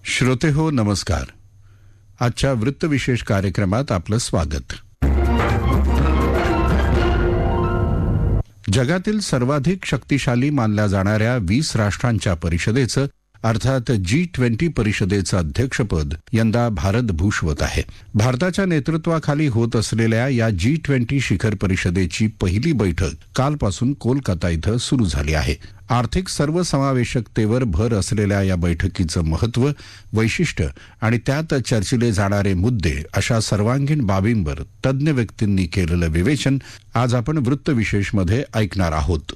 श्रोते हो नमस्कार. आजच्या वृत्तविशेष कार्यक्रमात आपलं स्वागत. जगातील सर्वाधिक शक्तिशाली मानल्या जाणाऱ्या 20 राष्ट्रांच्या परिषदेचं अर्थात G20 परिषदेचं अध्यक्षपद यंदा भारत भूषवत आहे. भारताच्या नेतृत्वाखाली होत असलेल्या या G20 शिखर परिषदेची पहिली बैठक कालपासून कोलकाता इथं सुरू झाली आहे. आर्थिक सर्वसमावेशकतेवर भर असलेल्या या बैठकीचं महत्त्व, वैशिष्ट्य आणि त्यात चर्चिले जाणारे मुद्दे अशा सर्वांगीण बाबींवर तज्ज्ञ व्यक्तींनी केलेलं विवेचन आज आपण वृत्तविशेषमध्ये ऐकणार आहोत.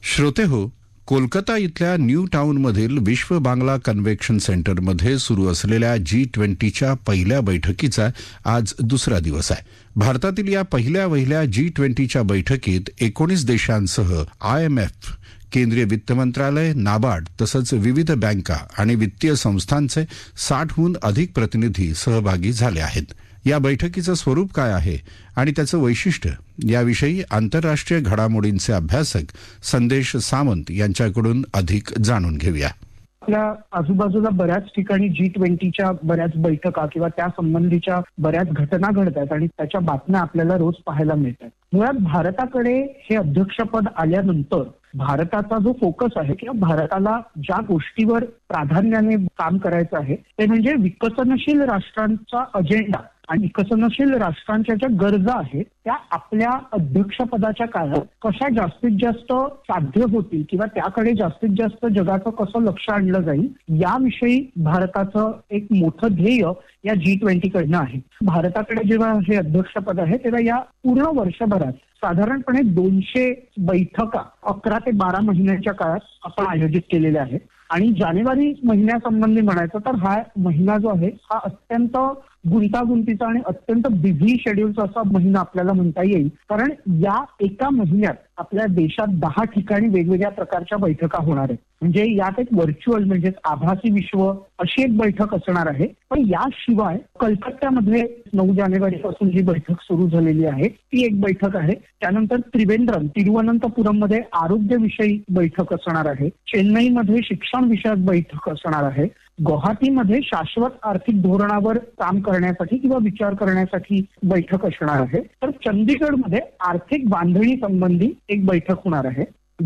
श्रोते हो, कोलकाता इथल्या न्यू टाउनमधील विश्व बांगला कन्व्हेन्शन सेंटरमध्ये सुरू असलेल्या G20च्या पहिल्या बैठकीचा आज दुसरा दिवस आहे. भारतातील या पहिल्या G20च्या बैठकीत 19 देशांसह IMF, केंद्रीय वित्त मंत्रालय, नाबार्ड तसंच विविध बँका आणि वित्तीय संस्थांचे 60हून अधिक प्रतिनिधी सहभागी झाले आहेत. या बैठकीचं स्वरूप काय आहे आणि त्याचं वैशिष्ट्य याविषयी आंतरराष्ट्रीय घडामोडींचे अभ्यासक संदेश सामंत यांच्याकडून अधिक जाणून घेऊया. आपल्या आजूबाजूला बऱ्याच ठिकाणी G20च्या बऱ्याच बैठका किंवा त्या संबंधीच्या बऱ्याच घटना घडतात आणि त्याच्या बातम्या आपल्याला रोज पाहायला मिळतात. मुळात भारताकडे हे अध्यक्षपद आल्यानंतर भारताचा जो फोकस आहे किंवा भारताला ज्या गोष्टीवर प्राधान्याने काम करायचं आहे ते म्हणजे विकसनशील राष्ट्रांचा अजेंडा आणि विकसनशील राष्ट्रांच्या ज्या गरजा आहेत त्या आपल्या अध्यक्षपदाच्या काळात कशा जास्तीत जास्त साध्य होतील किंवा त्याकडे जास्तीत जास्त जगाचं कसं लक्ष आणलं जाईल याविषयी भारताचं एक मोठं ध्येय या G20 कडनं आहे. भारताकडे जेव्हा हे अध्यक्षपद आहे तेव्हा या पूर्ण वर्षभरात साधारणपणे 200 बैठका 11 ते 12 महिन्यांच्या काळात आपण आयोजित केलेल्या आहेत. आणि जानेवारी महिन्यासंबंधी म्हणायचं तर हा महिना जो आहे हा अत्यंत गुंतागुंतीचा आणि अत्यंत बिझी शेड्यूलचा असा महिना आपल्याला म्हणता येईल. कारण या एका महिन्यात आपल्या देशात 10 ठिकाणी वेगवेगळ्या प्रकारच्या बैठका होणार आहेत. म्हणजे यात एक व्हर्च्युअल म्हणजेच आभासी विश्व अशी एक बैठक असणार आहे. पण याशिवाय कलकत्त्यामध्ये 9 जानेवारीपासून जी बैठक सुरू झालेली आहे ती एक बैठक आहे. त्यानंतर त्रिवेंद्रम तिरुवनंतपुरममध्ये आरोग्यविषयी बैठक असणार आहे. चेन्नईमध्ये शिक्षण विषयक बैठक असणार आहे. गुवाहाटीमध्ये शाश्वत आर्थिक धोरणावर काम करण्यासाठी किंवा विचार करण्यासाठी बैठक असणार आहे. तर चंदीगडमध्ये आर्थिक बांधणी संबंधी एक बैठक होणार आहे.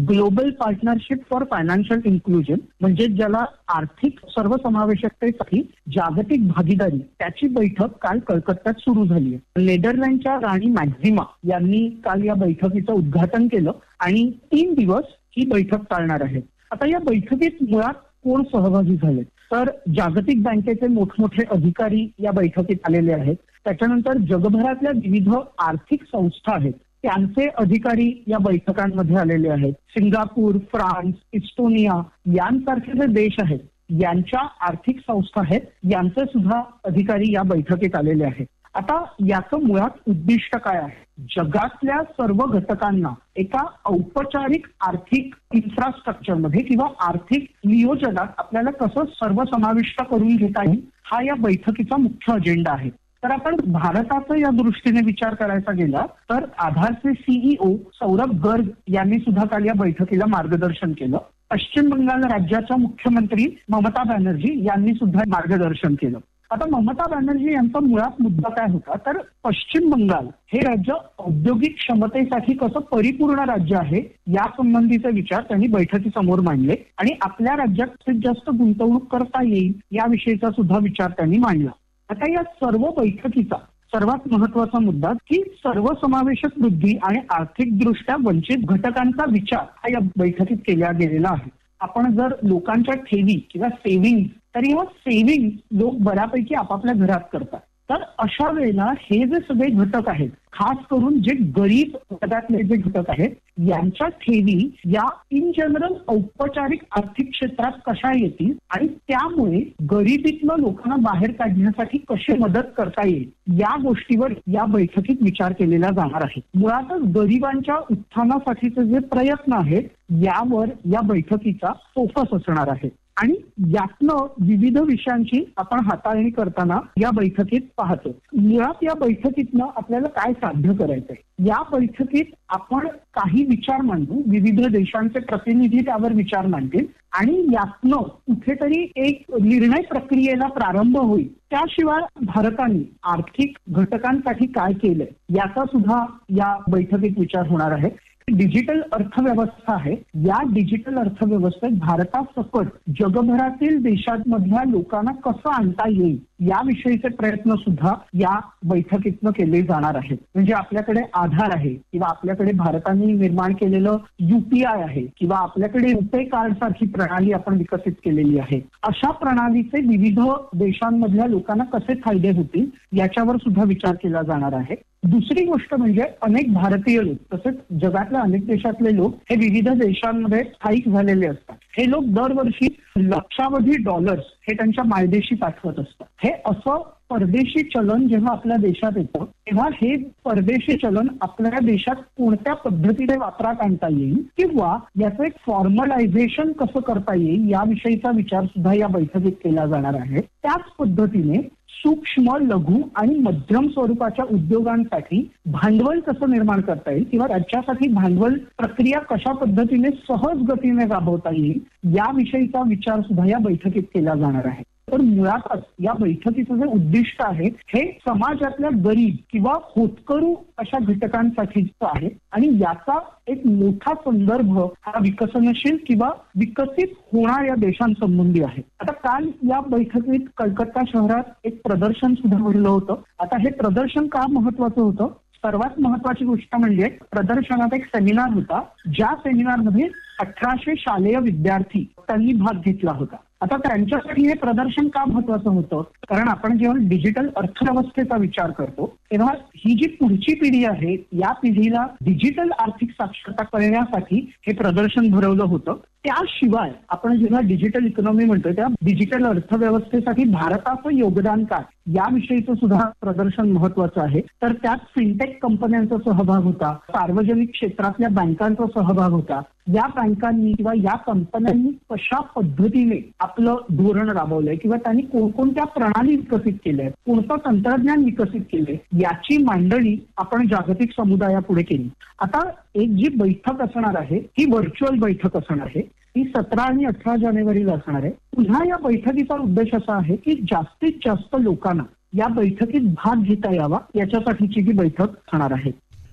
Global partnership for financial inclusion म्हणजे ज्याला आर्थिक सर्वसमावेशकतेसाठी जागतिक भागीदारी त्याची बैठक काल कलकत्त्यात सुरू झाली आहे. नेदरलँडच्या राणी मॅक्झिमा यांनी काल या बैठकीचं उद्घाटन केलं आणि 3 दिवस ही बैठक चालणार आहे. आता या बैठकीत मुळात कोण सहभागी झाले तर जागतिक बँकेचे मोठमोठे अधिकारी या बैठकीत आलेले आहेत. त्याच्यानंतर जगभरातल्या विविध आर्थिक संस्था आहेत त्यांचे अधिकारी या बैठकांमध्ये आलेले आहेत. सिंगापूर, फ्रान्स, इस्टोनिया यांसारखे जे देश आहेत यांच्या आर्थिक संस्था आहेत यांचे सुद्धा अधिकारी या बैठकीत आलेले आहेत. आता याचं मुळात उद्दिष्ट काय आहे? जगातल्या सर्व घटकांना एका औपचारिक आर्थिक इन्फ्रास्ट्रक्चरमध्ये किंवा आर्थिक नियोजनात आपल्याला कसं सर्वसमाविष्ट करून घेता येईल हा या बैठकीचा मुख्य अजेंडा आहे. तर आपण भारताचा या दृष्टीने विचार करायचा गेला तर आधारचे CEO सौरभ गर्ग यांनी सुद्धा काल या बैठकीला मार्गदर्शन केलं. पश्चिम बंगाल राज्याच्या मुख्यमंत्री ममता बॅनर्जी यांनी सुद्धा मार्गदर्शन केलं. आता ममता बॅनर्जी यांचा मुळात मुद्दा काय होता तर पश्चिम बंगाल हे राज्य औद्योगिक क्षमतेसाठी कसं परिपूर्ण राज्य आहे या संबंधीचे विचार त्यांनी बैठकीसमोर मांडले आणि आपल्या राज्यात जास्तीत जास्त गुंतवणूक करता येईल याविषयीचा सुद्धा विचार त्यांनी मांडला. आता या सर्व बैठकीचा सर्वात महत्वाचा मुद्दा की सर्वसमावेशक वृद्धी आणि आर्थिकदृष्ट्या वंचित घटकांचा विचार हा या बैठकीत केला गेलेला आहे. आपण जर लोकांच्या ठेवी किंवा सेव्हिंग तर या सेव्हिंग लोक बऱ्यापैकी आपापल्या घरात करतात. तर अशा वेळेला हे जे सगळे घटक आहेत खास करून जे गरीब वर्गातले जे घटक आहेत यांच्या ठेवी या इन जनरल औपचारिक आर्थिक क्षेत्रात कशा येतील आणि त्यामुळे गरिबीतलं लोकांना बाहेर काढण्यासाठी कशी मदत करता येईल या गोष्टीवर या बैठकीत विचार केलेला जाणार आहे. मुळातच गरिबांच्या उत्थानासाठीचे जे प्रयत्न आहेत यावर या बैठकीचा फोकस असणार आहे. आणि यातनं विविध विषयांची आपण हाताळणी करताना या बैठकीत पाहतो. मुळात या बैठकीतनं आपल्याला काय साध्य करायचंय, या बैठकीत आपण काही विचार मांडू, विविध देशांचे प्रतिनिधी त्यावर विचार मांडतील आणि यातनं कुठेतरी एक निर्णय प्रक्रियेला प्रारंभ होईल. त्याशिवाय भारताने आर्थिक घटकांसाठी काय केलंय याचा सुद्धा या बैठकीत विचार होणार आहे. डिजिटल अर्थव्यवस्था आहे, या डिजिटल अर्थव्यवस्थेत भारतासकट जगभरातील देशांमधल्या लोकांना कसं आणता येईल याविषयीचे प्रयत्न सुद्धा या बैठकीतनं केले जाणार आहेत. म्हणजे आपल्याकडे आधार आहे किंवा आपल्याकडे भारताने निर्माण केलेलं UPI आहे किंवा आपल्याकडे रुपे कार्ड सारखी प्रणाली आपण विकसित केलेली आहे. अशा प्रणालीचे विविध देशांमधल्या लोकांना कसे फायदे होतील याच्यावर सुद्धा विचार केला जाणार आहे. दुसरी गोष्ट म्हणजे अनेक भारतीय लोक तसेच जगातल्या अनेक देशातले लोक हे विविध देशांमध्ये स्थायिक झालेले असतात. हे लोक दरवर्षी लक्षावधी डॉलर्स हे त्यांच्या मायदेशी पाठवत असतात. हे असं परदेशी चलन जेव्हा आपल्या देशात येतं तेव्हा हे परदेशी चलन आपल्या देशात कोणत्या पद्धतीने वापरात आणता येईल किंवा याचं एक फॉर्मलायझेशन कसं करता येईल याविषयीचा विचार सुद्धा या बैठकीत केला जाणार आहे. त्याच पद्धतीने सूक्ष्म, लघु आणि मध्यम स्वरूपाच्या उद्योगांसाठी भांडवल कसं निर्माण करता येईल किंवा त्याच्यासाठी भांडवल प्रक्रिया कशा पद्धतीने सहज गतीने राबवता येईल याविषयीचा विचार सुद्धा या बैठकीत केला जाणार आहे. तर मुळातच या बैठकीचं जे उद्दिष्ट आहे हे समाजातल्या गरीब किंवा होतकरू अशा घटकांसाठीचं आहे आणि याचा एक मोठा संदर्भ हा विकसनशील किंवा विकसित होणाऱ्या देशांसंबंधी आहे. आता काल या बैठकीत कलकत्ता शहरात एक प्रदर्शन सुद्धा भरलं होतं. आता हे प्रदर्शन का महत्वाचं होतं? सर्वात महत्वाची गोष्ट म्हणजे प्रदर्शनात एक सेमिनार होता, ज्या सेमिनारमध्ये 1800 शालेय विद्यार्थी त्यांनी भाग घेतला होता. आता त्यांच्यासाठी हे प्रदर्शन का महत्वाचं होतं? कारण आपण जेव्हा डिजिटल अर्थव्यवस्थेचा विचार करतो तेव्हा ही जी पुढची पिढी आहे या पिढीला डिजिटल आर्थिक साक्षरता करण्यासाठी हे प्रदर्शन भरवलं होतं. त्याशिवाय आपण जेव्हा डिजिटल इकॉनॉमी म्हणतोय तेव्हा डिजिटल अर्थव्यवस्थेसाठी भारताचं योगदान काय याविषयीचं सुद्धा प्रदर्शन महत्वाचं आहे. तर त्यात फिनटेक कंपन्यांचा सहभाग होता, सार्वजनिक क्षेत्रातल्या बँकांचा सहभाग होता. या बँकांनी किंवा या कंपन्यांनी कशा पद्धतीने आपलं धोरण राबवलंय किंवा त्यांनी कोणकोणत्या प्रणाली विकसित केल्या, कोणतं तंत्रज्ञान विकसित केलंय याची मांडणी आपण जागतिक समुदायापुढे केली. आता एक जी बैठक असणार आहे ही व्हर्च्युअल बैठक असणार आहे. ती 17 आणि 18 जानेवारीला असणार आहे. पुन्हा या बैठकीचा उद्देश असा आहे की जास्तीत जास्त लोकांना या बैठकीत भाग घेता यावा याच्यासाठीची ही बैठक असणार आहे.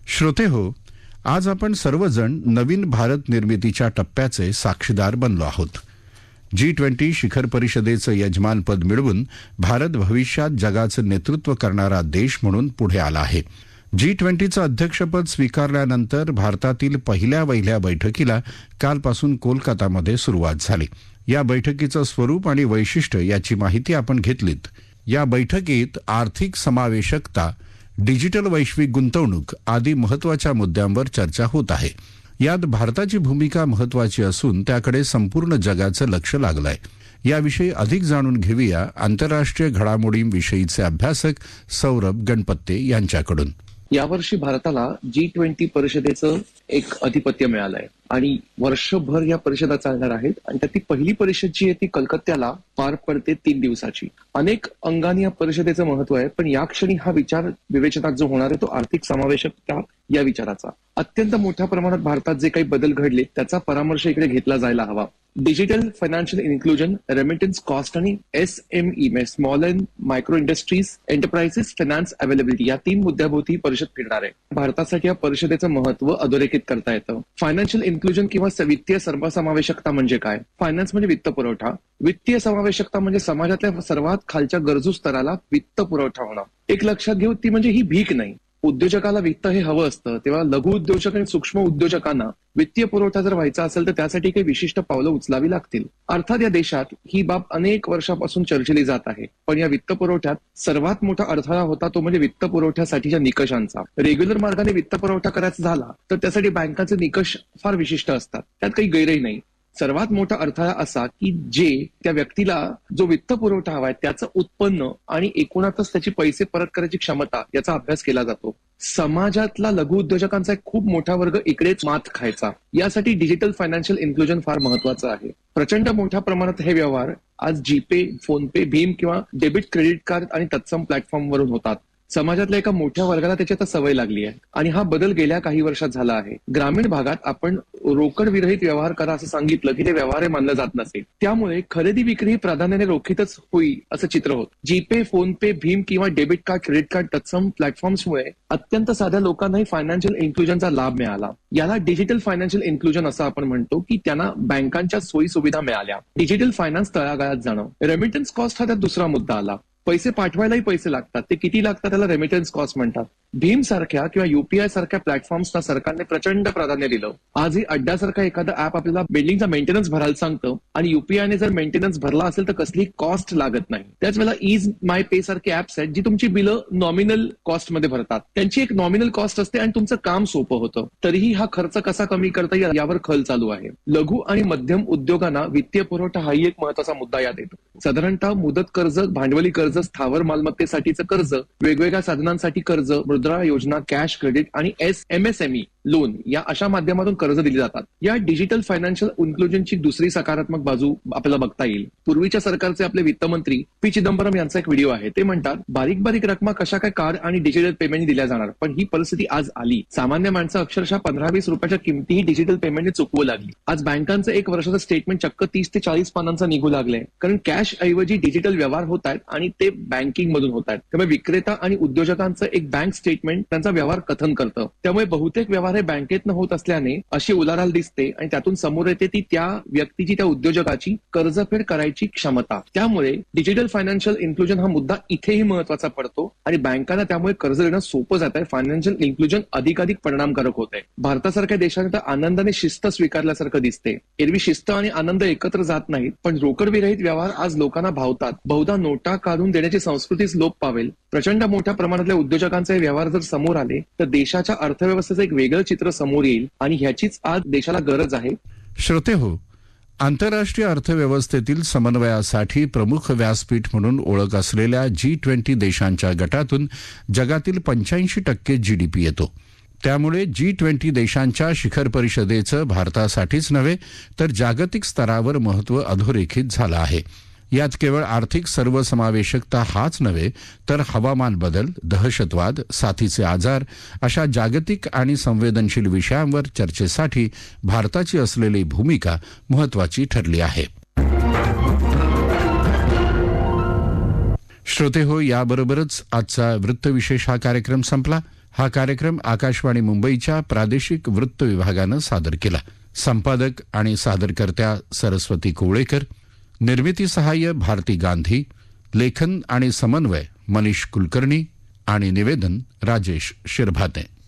श्रोते हो, आज आपण सर्वजण नवीन भारत निर्मितीच्या टप्प्याचे साक्षीदार बनलो आहोत. G20 शिखर परिषदेचं यजमानपद मिळवून भारत भविष्यात जगाचं नेतृत्व करणारा देश म्हणून पुढे आला आहे. G20चं अध्यक्षपद स्वीकारल्यानंतर भारतातील पहिल्या बैठकीला कालपासून कोलकातामध्ये सुरुवात झाली. या बैठकीचं स्वरूप आणि वैशिष्ट्य याची माहिती आपण घेतलीत. या बैठकीत आर्थिक समावेशकता, डिजिटल वैश्विक गुंतवणूक आदी महत्वाच्या मुद्द्यांवर चर्चा होत आहे. यात भारताची भूमिका महत्वाची असून त्याकडे संपूर्ण जगाचं लक्ष लागलंय. याविषयी अधिक जाणून घेऊया आंतरराष्ट्रीय घडामोडींविषयीचे अभ्यासक सौरभ गणपत्ते यांच्याकडून. यावर्षी भारताला G20 परिषदेचं एक अधिपत्य मिळालंय आणि वर्षभर या परिषदा चालणार आहेत आणि त्यातली पहिली परिषद जी आहे ती कलकत्त्याला पार पडते 3 दिवसाची. अनेक अंगाने या परिषदेचं महत्व आहे, पण या क्षणी हा विचार विवेचनात जो होणार आहे तो आर्थिक समावेशकता या विचाराचा. अत्यंत मोठ्या प्रमाणात भारतात जे काही बदल घडले त्याचा परामर्श इकडे घेतला जायला हवा. Digital financial inclusion, remittance cost आणि SME small and micro industries, enterprises finance availability या 3 मुद्द्याभोवती परिषद फिरणार आहे. भारतासाठी या परिषदेचं महत्व अधोरेखित करता येतं. फायनान्शियल इन्क्लुजन किंवा वित्तीय सर्वसमावेशकता म्हणजे काय? फायनान्स म्हणजे वित्त पुरवठा, वित्तीय समावेशकता म्हणजे समाजातल्या सर्वात खालच्या गरजू स्तराला वित्त पुरवठा होणं. एक लक्षात घेऊ ती म्हणजे ही भीक नाही. उद्योजकाला वित्त हे हवं असतं, तेव्हा लघु उद्योजक आणि सूक्ष्म उद्योजकांना वित्तीय पुरवठा जर व्हायचा असेल तर त्यासाठी काही विशिष्ट पावलं उचलावी लागतील. अर्थात या देशात ही बाब अनेक वर्षापासून चर्चिली जात आहे, पण या वित्त पुरवठ्यात सर्वात मोठा अडथळा होता तो म्हणजे वित्त पुरवठ्यासाठीच्या निकषांचा. रेग्युलर मार्गाने वित्त पुरवठा करायचा झाला तर त्यासाठी बँकांचे निकष फार विशिष्ट असतात, त्यात काही गैरही नाही. सर्वात मोठा अडथळा असा की जे त्या व्यक्तीला जो वित्त पुरवठा हवाय त्याचं उत्पन्न आणि एकूणातच त्याची पैसे परत करायची क्षमता याचा अभ्यास केला जातो. समाजातला लघु उद्योजकांचा एक खूप मोठा वर्ग इकडेच मात खायचा. यासाठी डिजिटल फायनान्शियल इन्क्लुजन फार महत्वाचं आहे. प्रचंड मोठ्या प्रमाणात हे व्यवहार आज जीपे, फोनपे, भीम किंवा डेबिट क्रेडिट कार्ड आणि तत्सम प्लॅटफॉर्मवरून होतात. समाजातल्या एका मोठ्या वर्गाला त्याची आता सवय लागली आहे आणि हा बदल गेल्या काही वर्षात झाला आहे. ग्रामीण भागात आपण रोकड विरहित व्यवहार करा असं सांगितलं की ते व्यवहार मानलं जात नसेल. त्यामुळे खरेदी विक्री प्राधान्याने रोखीतच होईल असं चित्र होत. जीपे, फोनपे, भीम किंवा डेबिट कार्ड, क्रेडिट कार्ड, तत्सम प्लॅटफॉर्म्समुळे अत्यंत साध्या लोकांनाही फायनान्शियल इन्क्लुजनचा लाभ मिळाला. याला डिजिटल फायनान्शियल इन्क्लुजन असं आपण म्हणतो की त्यांना बँकांच्या सोयी सुविधा मिळाल्या. डिजिटल फायनान्स तळागाळात जाणं. रेमिटन्स कॉस्ट हा त्यात दुसरा मुद्दा आला. पैसे पाठवायलाही पैसे लागतात. ते किती लागतात त्याला रेमिटन्स कॉस्ट म्हणतात. भीम सारख्या किंवा युपीआय सारख्या प्लॅटफॉर्म्सना सरकारने प्रचंड प्राधान्य दिलं. आजही अड्डासारखं एखादं ऍप आपल्याला बिल्डिंगचा मेंटेनन्स भरायला सांगतं आणि युपीआयने जर मेंटेनन्स भरला असेल तर कसली कॉस्ट लागत नाही. त्याच वेळेला इज माय पे सारखे ऍप्स आहेत जी तुमची बिलं नॉमिनल कॉस्टमध्ये भरतात. त्यांची एक नॉमिनल कॉस्ट असते आणि तुमचं काम सोपं होतं. तरीही हा खर्च कसा कमी करता येईल यावर खल चालू आहे. लघु आणि मध्यम उद्योगांना वित्तीय पुरवठा हाही एक महत्वाचा मुद्दा यात येतो. साधारणतः मुदत कर्ज, भांडवली कर्ज, स्थावर मालमत्तेसाठीचं कर्ज, वेगवेगळ्या साधनांसाठी कर्ज, मुद्रा योजना, कॅश क्रेडिट आणि एमएसएमई लोन या अशा माध्यमातून कर्ज दिली जातात. या डिजिटल फायनान्शियल इन्क्लुजनची दुसरी सकारात्मक बाजू आपल्याला बघता येईल. पूर्वीच्या सरकारचे आपले वित्तमंत्री पी चिदंबरम यांचा एक व्हिडिओ आहे. ते म्हणतात बारीक बारीक रकमा कशा काय कार्ड आणि डिजिटल पेमेंट दिल्या जाणार. पण ही परिस्थिती आज आली. सामान्य माणसं अक्षरशः 15-20 रुपयाच्या किमतीही डिजिटल पेमेंटने चुकवू लागली. आज बँकांचं एक वर्षाचं स्टेटमेंट चक्क 30 ते 40 पानांचं निघू लागलंय. कारण कॅश ऐवजी डिजिटल व्यवहार होत आहेत आणि ते बँकिंग मधून होत आहेत. त्यामुळे विक्रेता आणि उद्योजकांचं एक बँक स्टेटमेंट त्यांचा व्यवहार कथन करतं. त्यामुळे बहुतेक व्यवहार हे बँकेतनं होत असल्याने अशी उलाढाल दिसते आणि त्यातून समोर येते ती त्या व्यक्तीची, त्या उद्योजकाची कर्जफेड करायची क्षमता. त्यामुळे डिजिटल फायनान्शियल इन्क्लुजन हा मुद्दा इथेही महत्वाचा पडतो आणि बँकांना त्यामुळे कर्ज देणं सोपं जात आहे. फायनान्शियल इन्क्लुजन अधिकाधिक परिणामकारक होत आहे. भारतासारख्या देशाने तर आनंदाने शिस्त स्वीकारल्यासारखं दिसते. एरवी शिस्त आणि आनंद एकत्र जात नाहीत, पण रोकड विरहित व्यवहार आज लोकांना भावतात. बहुधा नोटा काढून देण्याची संस्कृतीच लोप पावेल. प्रचंड मोठ्या प्रमाणातल्या उद्योजकांचे व्यवहार जर समोर आले तर देशाच्या अर्थव्यवस्थेचं एक वेगळं चित्र समोर येईल आणि ह्याचीच आज देशाला गरज आहे. श्रोते हो, आंतरराष्ट्रीय अर्थव्यवस्थेतील समन्वयासाठी प्रमुख व्यासपीठ म्हणून ओळख असलेल्या G20 देशांच्या गटातून जगातील 85% GDP येतो. त्यामुळे G20 देशांच्या शिखर परिषदेचं भारतासाठीच नव्हे तर जागतिक स्तरावर महत्त्व अधोरेखित झालं आहे. यात केवळ आर्थिक सर्वसमावेशकता हाच नव्हे तर हवामान बदल, दहशतवाद, साथीचे आजार अशा जागतिक आणि संवेदनशील विषयांवर चर्चेसाठी भारताची असलेली भूमिका महत्त्वाची ठरली आहे. श्रोते हो, याबरोबरच आजचा वृत्तविशेष हा कार्यक्रम संपला. हा कार्यक्रम आकाशवाणी मुंबईच्या प्रादेशिक वृत्त विभागानं सादर केला. संपादक आणि सादरकर्त्या सरस्वती कोवळेकर, निर्मिती सहाय्य भारती गांधी, लेखन आणि समन्वय मनीष कुलकर्णी आणि निवेदन राजेश शिरभाते.